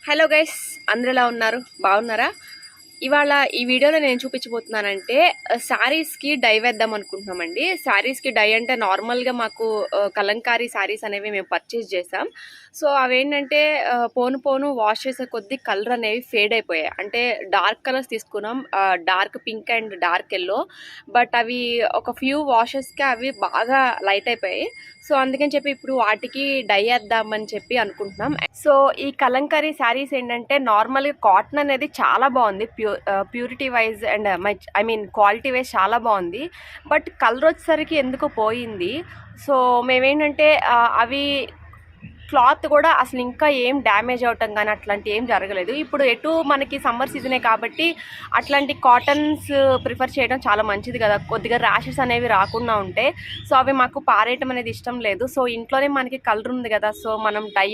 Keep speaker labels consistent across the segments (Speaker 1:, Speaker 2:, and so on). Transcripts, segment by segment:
Speaker 1: Hello guys, అందరూ ఎలా ఉన్నారు? బాగున్నారా? ఇవాళ ఈ వీడియోలో నేను చూపించబోతున్నానంటే శారీస్కి డై వేద్దాం అనుకుంటున్నామండి. శారీస్కి డై అంటే నార్మల్గా మాకు కలంకారీ శారీస్ అనేవి మేము పర్చేస్ చేసాం. సో అవేంటంటే పోను పోను వాష్ చేసే కొద్దీ కలర్ అనేవి ఫేడ్ అయిపోయాయి. అంటే డార్క్ కలర్స్ తీసుకున్నాం, dark pink and dark yellow. But అవి ఒక ఫ్యూ వాషెస్కి అవి బాగా లైట్ అయిపోయాయి. సో అందుకని చెప్పి ఇప్పుడు వాటికి డై వేద్దామని చెప్పి అనుకుంటున్నాం. సో ఈ కలంకారీ శారీస్ ఏంటంటే నార్మల్గా కాటన్ అనేది చాలా బాగుంది, purity wise and quality wise చాలా బాగుంది. బట్ కలర్ వచ్చేసరికి ఎందుకో పోయింది. సో మేమేంటంటే అవి క్లాత్ కూడా అసలు ఇంకా ఏం డ్యామేజ్ అవటం కానీ అట్లాంటి ఏం జరగలేదు. ఇప్పుడు ఎటు మనకి సమ్మర్ సీజనే కాబట్టి అట్లాంటి కాటన్స్ ప్రిఫర్ చేయడం చాలా మంచిది కదా, కొద్దిగా ర్యాషెస్ అనేవి రాకుండా ఉంటే. సో అవి మాకు పారేయటం అనేది ఇష్టం లేదు. సో ఇంట్లోనే మనకి కలర్ ఉంది కదా, సో మనం డై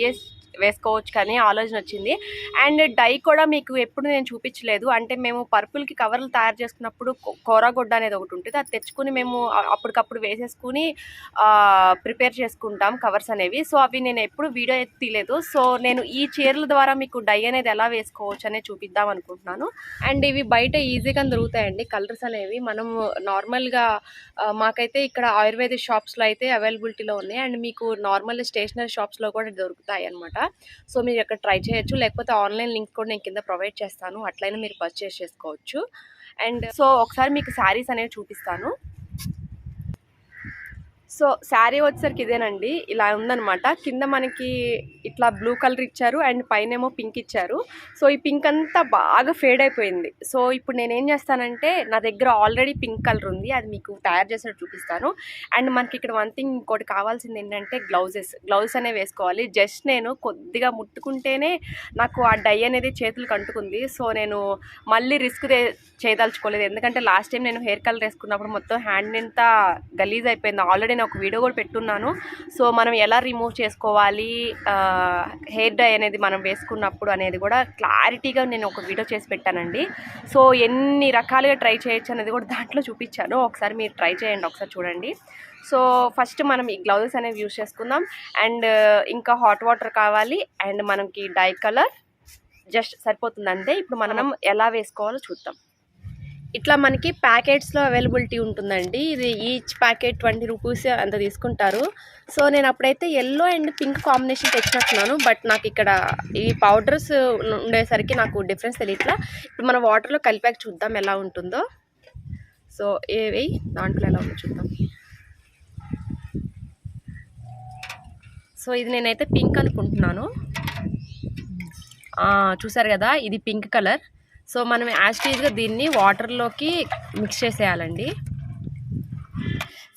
Speaker 1: వేసుకోవచ్చు కానీ ఆలోచన వచ్చింది. అండ్ డై కూడా మీకు ఎప్పుడు నేను చూపించలేదు. అంటే మేము పర్పుల్కి కవర్లు తయారు చేసుకున్నప్పుడు కోరాగొడ్డ అనేది ఒకటి ఉంటుంది, అది తెచ్చుకుని మేము అప్పటికప్పుడు వేసేసుకుని ప్రిపేర్ చేసుకుంటాం కవర్స్ అనేవి. సో అవి నేను ఎప్పుడు వీడియో తీయలేదు. సో నేను ఈ చీరల ద్వారా మీకు డై అనేది ఎలా వేసుకోవచ్చు అనేది చూపిద్దాం అనుకుంటున్నాను. అండ్ ఇవి బయట ఈజీగా దొరుకుతాయండి కలర్స్ అనేవి. మనం నార్మల్గా మాకైతే ఇక్కడ ఆయుర్వేదిక్ షాప్స్లో అయితే అవైలబిలిటీలో ఉన్నాయి, అండ్ మీకు నార్మల్ స్టేషనరీ షాప్స్లో కూడా దొరుకుతాయి అనమాట. సో మీరు ఇక్కడ ట్రై చేయొచ్చు, లేకపోతే ఆన్లైన్ లింక్ కూడా నేను కింద ప్రొవైడ్ చేస్తాను, అట్లయినా మీరు పర్చేస్ చేసుకోవచ్చు. అండ్ సో ఒకసారి మీకు శారీస్ అనేవి చూపిస్తాను. సో శారీ వచ్చేసరికి ఇదేనండి, ఇలా ఉందనమాట. కింద మనకి ఇట్లా బ్లూ కలర్ ఇచ్చారు అండ్ పైన ఏమో పింక్ ఇచ్చారు. సో ఈ పింక్ అంతా బాగా ఫేడ్ అయిపోయింది. సో ఇప్పుడు నేనేం చేస్తానంటే నా దగ్గర ఆల్రెడీ పింక్ కలర్ ఉంది, అది మీకు తయారు చేసినట్టు చూపిస్తాను. అండ్ మనకి ఇక్కడ వన్ థింగ్ ఇంకోటి కావాల్సింది ఏంటంటే గ్లౌజెస్ అనేవి వేసుకోవాలి. జస్ట్ నేను కొద్దిగా ముట్టుకుంటేనే నాకు ఆ డై అనేది చేతులకు అంటుకుంది. సో నేను మళ్ళీ రిస్క్ చేయదలుచుకోలేదు, ఎందుకంటే లాస్ట్ టైం నేను హెయిర్ కలర్ వేసుకున్నప్పుడు మొత్తం హ్యాండ్ అంతా గలీజ్ అయిపోయింది. ఆల్రెడీ ఒక వీడియో కూడా పెట్టున్నాను. సో మనం ఎలా రిమూవ్ చేసుకోవాలి హెయిర్ డై అనేది మనం వేసుకున్నప్పుడు అనేది కూడా క్లారిటీగా నేను ఒక వీడియో చేసి పెట్టానండి. సో ఎన్ని రకాలుగా ట్రై చేయొచ్చు అనేది కూడా దాంట్లో చూపించాను. ఒకసారి మీరు ట్రై చేయండి, ఒకసారి చూడండి. సో ఫస్ట్ మనం ఈ గ్లౌజెస్ అనేవి యూజ్ చేసుకుందాం. అండ్ ఇంకా హాట్ వాటర్ కావాలి, అండ్ మనకి డై కలర్ జస్ట్ సరిపోతుంది అంతే. ఇప్పుడు మనం ఎలా వేసుకోవాలో చూద్దాం. ఇట్లా మనకి ప్యాకెట్స్లో అవైలబిలిటీ ఉంటుందండి. ఇది ఈచ్ ప్యాకెట్ 20 రూపీస్ అంత తీసుకుంటారు. సో నేను అప్పుడైతే ఎల్లో అండ్ పింక్ కాంబినేషన్ తెచ్చినట్టున్నాను, బట్ నాకు ఇక్కడ ఈ పౌడర్స్ ఉండేసరికి నాకు డిఫరెన్స్ తెలియట్లా. ఇప్పుడు మనం వాటర్లో కలిపాక చూద్దాం ఎలా ఉంటుందో. సో ఏవి దాంట్లో ఎలా ఉందో చూద్దాం. సో ఇది నేనైతే పింక్ అనుకుంటున్నాను. చూసారు కదా, ఇది పింక్ కలర్. సో మనం యాస్టీజ్గా దీన్ని వాటర్లోకి మిక్స్ చేసేయాలండి.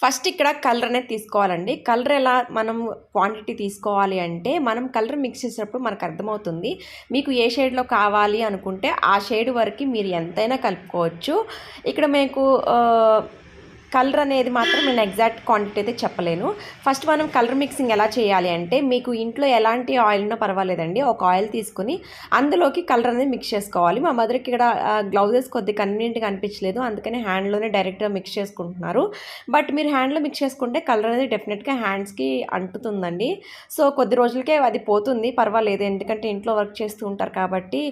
Speaker 1: ఫస్ట్ ఇక్కడ కలర్ అనేది తీసుకోవాలండి. కలర్ ఎలా మనం క్వాంటిటీ తీసుకోవాలి అంటే, మనం కలర్ మిక్స్ చేసేటప్పుడు మనకు అర్థమవుతుంది. మీకు ఏ షేడ్లో కావాలి అనుకుంటే ఆ షేడ్ వరకు మీరు ఎంతైనా కలుపుకోవచ్చు. ఇక్కడ మీకు కలర్ అనేది మాత్రం నేను ఎగ్జాక్ట్ క్వాంటిటీ అయితే చెప్పలేను. ఫస్ట్ మనం కలర్ మిక్సింగ్ ఎలా చేయాలి అంటే, మీకు ఇంట్లో ఎలాంటి ఆయిల్ ఉన్నా పర్వాలేదండి, ఒక ఆయిల్ తీసుకుని అందులోకి కలర్ అనేది మిక్స్ చేసుకోవాలి. మా మదర్కి ఇక్కడ గ్లౌజెస్ కొద్దిగా కన్వీనియంట్గా అనిపించలేదు, అందుకని హ్యాండ్లోనే డైరెక్ట్గా మిక్స్ చేసుకుంటున్నారు. బట్ మీరు హ్యాండ్లో మిక్స్ చేసుకుంటే కలర్ అనేది డెఫినెట్గా హ్యాండ్స్కి అంటుతుందండి. సో కొద్ది రోజులకే అది పోతుంది, పర్వాలేదు, ఎందుకంటే ఇంట్లో వర్క్ చేస్తూ ఉంటారు కాబట్టి.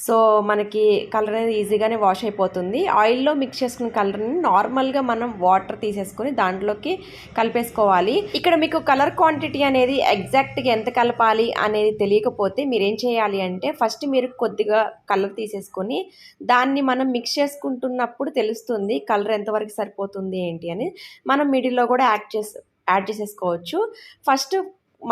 Speaker 1: సో మనకి కలర్ అనేది ఈజీగానే వాష్ అయిపోతుంది. ఆయిల్లో మిక్స్ చేసుకున్న కలర్ని నార్మల్గా మనం వాటర్ తీసేసుకొని దాంట్లోకి కలిపేసుకోవాలి. ఇక్కడ మీకు కలర్ క్వాంటిటీ అనేది ఎగ్జాక్ట్గా ఎంత కలపాలి అనేది తెలియకపోతే మీరేం చేయాలి అంటే, ఫస్ట్ మీరు కొద్దిగా కలర్ తీసేసుకొని దాన్ని మనం మిక్స్ చేసుకుంటున్నప్పుడు తెలుస్తుంది కలర్ ఎంతవరకు సరిపోతుంది ఏంటి అని. మనం మిడిల్లో కూడా యాడ్ చేసేసుకోవచ్చు. ఫస్ట్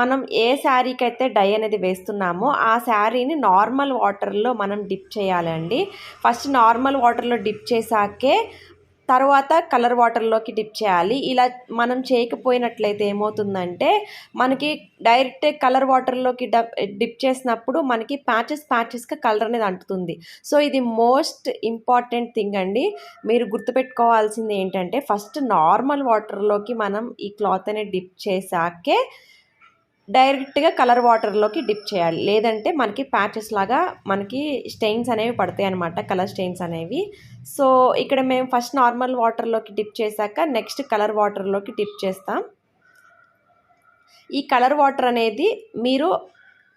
Speaker 1: మనం ఏ శారీకి అయితే డై అనేది వేస్తున్నామో ఆ శారీని నార్మల్ వాటర్లో మనం డిప్ చేయాలండి. ఫస్ట్ నార్మల్ వాటర్లో డిప్ చేశాకే తర్వాత కలర్ వాటర్లోకి డిప్ చేయాలి. ఇలా మనం చేయకపోయినట్లయితే ఏమవుతుందంటే, మనకి డైరెక్ట్ కలర్ వాటర్లోకి డిప్ చేసినప్పుడు మనకి ప్యాచెస్గా కలర్ అనేది అంటుతుంది. సో ఇది మోస్ట్ ఇంపార్టెంట్ థింగ్ అండి. మీరు గుర్తుపెట్టుకోవాల్సింది ఏంటంటే, ఫస్ట్ నార్మల్ వాటర్లోకి మనం ఈ క్లాత్ అనేది డిప్ చేశాకే డైరెక్ట్గా కలర్ వాటర్లోకి డిప్ చేయాలి. లేదంటే మనకి ప్యాచెస్ లాగా మనకి స్టెయిన్స్ అనేవి పడతాయి అనమాట, కలర్ స్టెయిన్స్ అనేవి. సో ఇక్కడ మేము ఫస్ట్ నార్మల్ వాటర్లోకి డిప్ చేశాక నెక్స్ట్ కలర్ వాటర్లోకి డిప్ చేస్తాం. ఈ కలర్ వాటర్ అనేది మీరు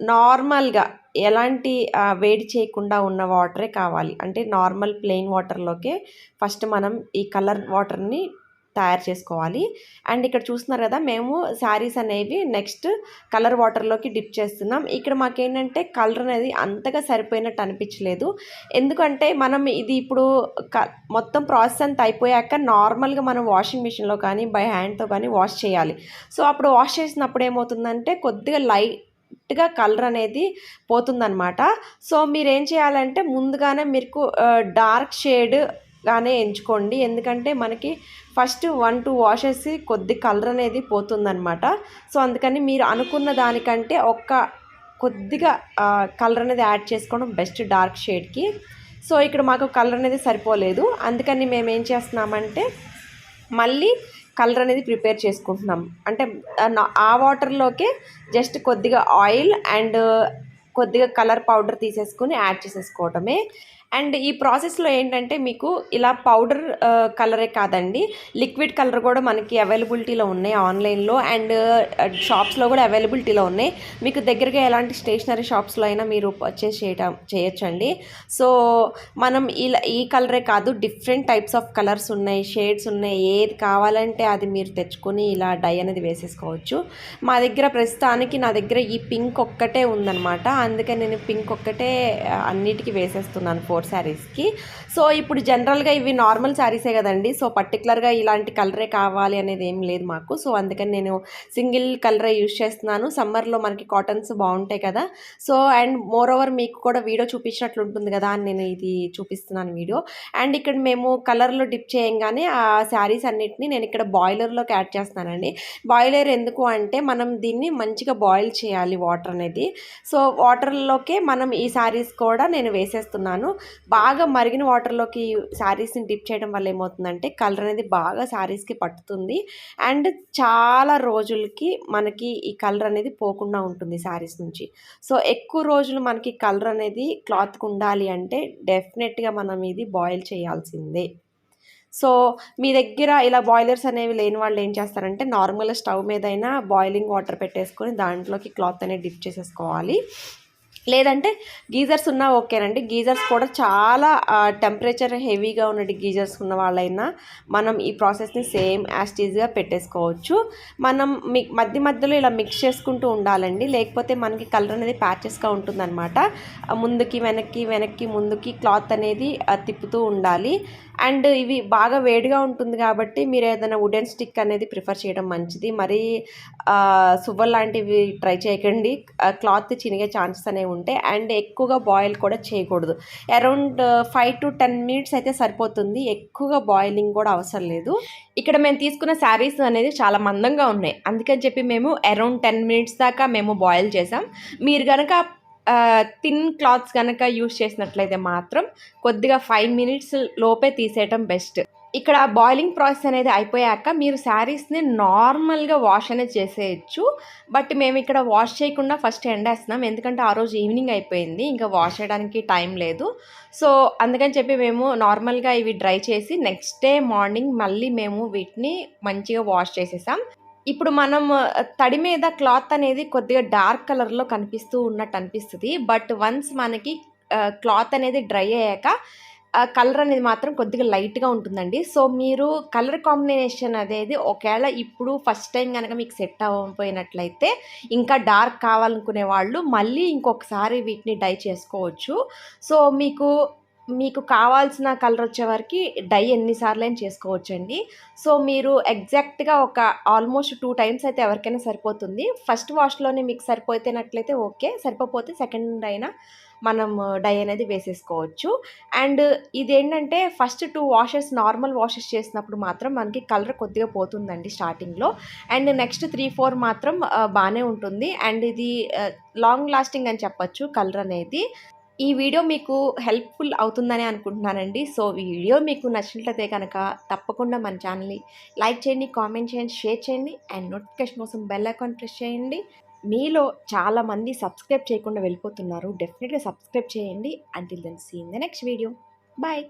Speaker 1: నార్మల్గా ఎలాంటి వేడి చేయకుండా ఉన్న వాటరే కావాలి. అంటే నార్మల్ ప్లెయిన్ వాటర్‌లోకే ఫస్ట్ మనం ఈ కలర్ వాటర్‌ని తయారు చేసుకోవాలి. అండ్ ఇక్కడ చూస్తున్నారు కదా, మేము శారీస్ అనేవి నెక్స్ట్ కలర్ వాటర్‌లోకి డిప్ చేస్తున్నాం. ఇక్కడ మాకేంటంటే కలర్ అనేది అంతగా సరిపోయినట్టు అనిపించలేదు. ఎందుకంటే మనం ఇది ఇప్పుడు మొత్తం ప్రాసెస్ అంతా అయిపోయాక నార్మల్గా మనం వాషింగ్ మిషన్లో కానీ బై హ్యాండ్తో కానీ వాష్ చేయాలి. సో అప్పుడు వాష్ చేసినప్పుడు ఏమవుతుందంటే కొద్దిగా లైట్గా కలర్ అనేది పోతుందన్నమాట. సో మీరేం చేయాలంటే ముందుగానే మీకు డార్క్ షేడ్ గానే ఎంచుకోండి. ఎందుకంటే మనకి ఫస్ట్ 1-2 వాషెస్ కొద్ది కలర్ అనేది పోతుందన్నమాట. సో అందుకని మీరు అనుకున్న దానికంటే కొద్దిగా కలర్ అనేది యాడ్ చేసుకోవడం బెస్ట్ డార్క్ షేడ్కి. సో ఇక్కడ మాకు కలర్ అనేది సరిపోలేదు. అందుకని మేము ఏం చేస్తున్నామంటే మళ్ళీ కలర్ అనేది ప్రిపేర్ చేసుకుంటున్నాం. అంటే ఆ వాటర్లోకే జస్ట్ కొద్దిగా ఆయిల్ అండ్ కొద్దిగా కలర్ పౌడర్ తీసేసుకుని యాడ్ చేసేసుకోవటమే. అండ్ ఈ ప్రాసెస్లో ఏంటంటే మీకు ఇలా పౌడర్ కలరే కాదండి, లిక్విడ్ కలర్ కూడా మనకి అవైలబిలిటీలో ఉన్నాయి ఆన్లైన్లో, అండ్ షాప్స్లో కూడా అవైలబిలిటీలో ఉన్నాయి. మీకు దగ్గరగా ఎలాంటి స్టేషనరీ షాప్స్లో అయినా మీరు పర్చేస్ చేయొచ్చండి. సో మనం ఈ కలరే కాదు, డిఫరెంట్ టైప్స్ ఆఫ్ కలర్స్ ఉన్నాయి, షేడ్స్ ఉన్నాయి. ఏది కావాలంటే అది మీరు తెచ్చుకొని ఇలా డై అనేది వేసేసుకోవచ్చు. మా దగ్గర ప్రస్తుతానికి నా దగ్గర ఈ పింక్ ఒక్కటే ఉందన్నమాట. అందుకని నేను పింక్ ఒక్కటే అన్నిటికీ వేసేస్తున్నాను 4 శారీస్కి. సో ఇప్పుడు జనరల్గా ఇవి నార్మల్ శారీసే కదండి. సో పర్టికులర్గా ఇలాంటి కలరే కావాలి అనేది ఏం లేదు మాకు. సో అందుకని నేను సింగిల్ కలరే యూజ్ చేస్తున్నాను. సమ్మర్లో మనకి కాటన్స్ బాగుంటాయి కదా. సో అండ్ మోర్ ఓవర్ మీకు కూడా వీడియో చూపించినట్లు ఉంటుంది కదా అని నేను ఇది చూపిస్తున్నాను వీడియో. అండ్ ఇక్కడ మేము కలర్లో డిప్ చేయంగానే ఆ శారీస్ అన్నిటిని నేను ఇక్కడ బాయిలర్లోకి యాడ్ చేస్తున్నానండి. బాయిలర్ ఎందుకు అంటే మనం దీన్ని మంచిగా బాయిల్ చేయాలి వాటర్ అనేది. సో వాటర్లోకే మనం ఈ శారీస్ కూడా నేను వేసేస్తున్నాను. బాగా మరిగిన వాటర్లోకి శారీస్ని డిప్ చేయడం వల్ల ఏమవుతుందంటే కలర్ అనేది బాగా శారీస్కి పట్టుతుంది. అండ్ చాలా రోజులకి మనకి ఈ కలర్ అనేది పోకుండా ఉంటుంది శారీస్ నుంచి. సో ఎక్కువ రోజులు మనకి కలర్ అనేది క్లాత్కి ఉండాలి అంటే డెఫినెట్గా మనం ఇది బాయిల్ చేయాల్సిందే. సో మీ దగ్గర ఇలా బాయిలర్స్ అనేవి లేని వాళ్ళు ఏం చేస్తారంటే నార్మల్గా స్టవ్ మీదైనా బాయిలింగ్ వాటర్ పెట్టేసుకొని దాంట్లోకి క్లాత్ అనేది డిప్ చేసేసుకోవాలి. లేదంటే గీజర్స్ ఉన్నా ఓకేనండి. గీజర్స్ కూడా చాలా టెంపరేచర్ హెవీగా ఉన్న గీజర్స్ ఉన్న వాళ్ళైనా మనం ఈ ప్రాసెస్ని సేమ్ యాస్టీజ్గా పెట్టేసుకోవచ్చు. మనం మధ్యలో ఇలా మిక్స్ చేసుకుంటూ ఉండాలండి, లేకపోతే మనకి కలర్ అనేది ప్యాచెస్గా ఉంటుందన్నమాట. ముందుకి వెనక్కి ముందుకి క్లాత్ అనేది తిప్పుతూ ఉండాలి. అండ్ ఇవి బాగా వేడిగా ఉంటుంది కాబట్టి మీరు ఏదైనా వుడెన్ స్టిక్ అనేది ప్రిఫర్ చేయడం మంచిది. మరీ సువ్వల్ లాంటివి ట్రై చేయకండి, క్లాత్ చినిగే ఛాన్సెస్ అనేవి ఉంటాయి. అండ్ ఎక్కువగా బాయిల్ కూడా చేయకూడదు. అరౌండ్ 5 to 10 minutes అయితే సరిపోతుంది, ఎక్కువగా బాయిలింగ్ కూడా అవసరం లేదు. ఇక్కడ మేము తీసుకున్న శారీస్ అనేది చాలా మందంగా ఉన్నాయి, అందుకని చెప్పి మేము అరౌండ్ 10 minutes దాకా మేము బాయిల్ చేసాం. మీరు కనుక థిన్ క్లాత్స్ కనుక యూజ్ చేసినట్లయితే మాత్రం కొద్దిగా 5 minutes లోపే తీసేయటం బెస్ట్. ఇక్కడ బాయిలింగ్ ప్రాసెస్ అనేది అయిపోయాక మీరు శారీస్ని నార్మల్గా వాష్ అనేది చేసేయచ్చు. బట్ మేము ఇక్కడ వాష్ చేయకుండా ఫస్ట్ ఎండేస్తున్నాం, ఎందుకంటే ఆ రోజు ఈవినింగ్ అయిపోయింది, ఇంకా వాష్ చేయడానికి టైం లేదు. సో అందుకని చెప్పి మేము నార్మల్గా ఇవి డ్రై చేసి నెక్స్ట్ డే మార్నింగ్ మళ్ళీ మేము వీటిని మంచిగా వాష్ చేసేసాం. ఇప్పుడు మనం తడి మీద క్లాత్ అనేది కొద్దిగా డార్క్ కలర్లో కనిపిస్తూ ఉన్నట్టు అనిపిస్తుంది. బట్ వన్స్ మనకి క్లాత్ అనేది డ్రై అయ్యాక కలర్ అనేది మాత్రం కొద్దిగా లైట్గా ఉంటుందండి. సో మీరు కలర్ కాంబినేషన్ అనేది ఒకవేళ ఇప్పుడు ఫస్ట్ టైం కనుక మీకు సెట్ అవ్వకపోయినట్లయితే ఇంకా డార్క్ కావాలనుకునే వాళ్ళు మళ్ళీ ఇంకొకసారి వీటిని డై చేసుకోవచ్చు. సో మీకు కావాల్సిన కలర్ వచ్చే వరకు డై ఎన్నిసార్లు అయినా చేసుకోవచ్చండి. సో మీరు ఎగ్జాక్ట్గా ఆల్మోస్ట్ 2 times అయితే ఎవరికైనా సరిపోతుంది. ఫస్ట్ వాష్లోనే మీకు సరిపోతేనట్లయితే ఓకే, సరిపోతే సెకండ్ అయినా మనం డై అనేది వేసేసుకోవచ్చు. అండ్ ఇదేంటంటే ఫస్ట్ 2 washes నార్మల్ వాషెస్ చేసినప్పుడు మాత్రం మనకి కలర్ కొద్దిగా పోతుందండి స్టార్టింగ్లో. అండ్ నెక్స్ట్ 3-4 మాత్రం బాగానే ఉంటుంది. అండ్ ఇది లాంగ్ లాస్టింగ్ అని చెప్పచ్చు కలర్ అనేది. ఈ వీడియో మీకు హెల్ప్ఫుల్ అవుతుందని అనుకుంటున్నానండి. సో ఈ వీడియో మీకు నచ్చినట్లయితే కనుక తప్పకుండా మన ఛానల్ని లైక్ చేయండి, కామెంట్ చేయండి, షేర్ చేయండి అండ్ నోటిఫికేషన్ కోసం బెల్ ఐకాన్ ప్రెస్ చేయండి. మీలో చాలామంది సబ్స్క్రైబ్ చేయకుండా వెళ్ళిపోతున్నారు, డెఫినెట్గా సబ్స్క్రైబ్ చేయండి. Until then see in the next video. Bye.